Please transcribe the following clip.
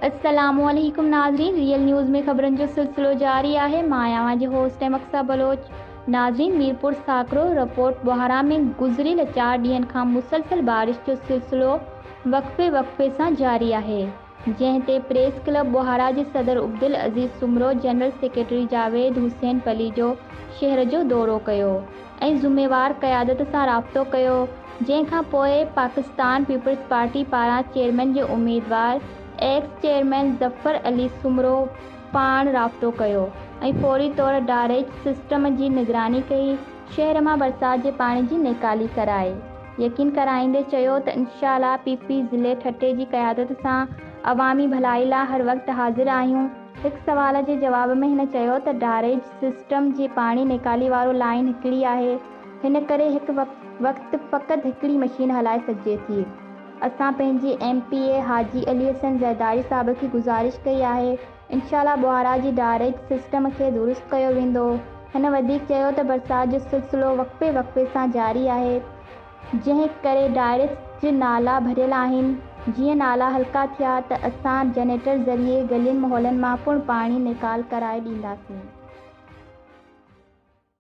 अस्सलामुअलैकुम नाज़रीन, real news में ख़बरनि जो सिलसिलो जारी आहे। मां जे होस्ट मक्सा बलोच। नाज़रीन, मीरपुर साकरो रिपोर्ट बुहारा में गुज़िरियल 4 ॾींहनि खां मुसलसल बारिश जो सिलसिलो वक़्फ़े सां जारी आहे, जंहिं ते प्रेस क्लब बुहारा जे सदर उब्दिल अज़ीज़ सुमरो जनरल सेक्रेटरी जावेद हुसैन पली जो शहर जो दौरो कयो ऐं ज़िम्मेवार क़यादत सां राब्तो कयो। जंहिं खां पोइ पाकिस्तान पीपल्स पार्टी पारां चेयरमैन जे उम्मीदवार एक्स चेयरमैन ज़फ़र अली सुमरो पाण राब्तो कयो ऐं फौरी तौर ड्रेनेज सिस्टम जी निगरानी कई। शहर मां बरसात जे पाणी जी निकाली कराए यकीन कराईंदे चयो त इंशाअल्लाह पीपी ज़िले ठटे जी क़यादत सां अवामी भलाई लाइ हर वक़्तु हाज़िर आहियूं। हिकु सवाल जे जवाब में हिन चयो त ड्रेनेज सिस्टम जी पाणी निकाली वारो लाइन हिकिड़ी आहे, हिन करे हिकु वक़्तु फ़क़ति हिकिड़ी मशीन हलाए सघिजे थी। असां पंहिंजे MPA हाजी अली हसन ज़रदारी साहिब खे गुज़ारिश कई आहे, इंशाअल्लाह बुहारा जी ड्रेनेज सिस्टम खे दुरुस्त कयो वेंदो। हिन वधीक चयो त बरसात जो सिलसिलो वक़्फ़े सां जारी आहे, जंहिं करे ड्रेनेज नाला भरियल आहिनि। जीअं नाला हल्का थिया त असां जनरेटर ज़रिए गलियुनि मोहल्लनि मां पिणु पाणी निकाल कराए ॾींदासीं।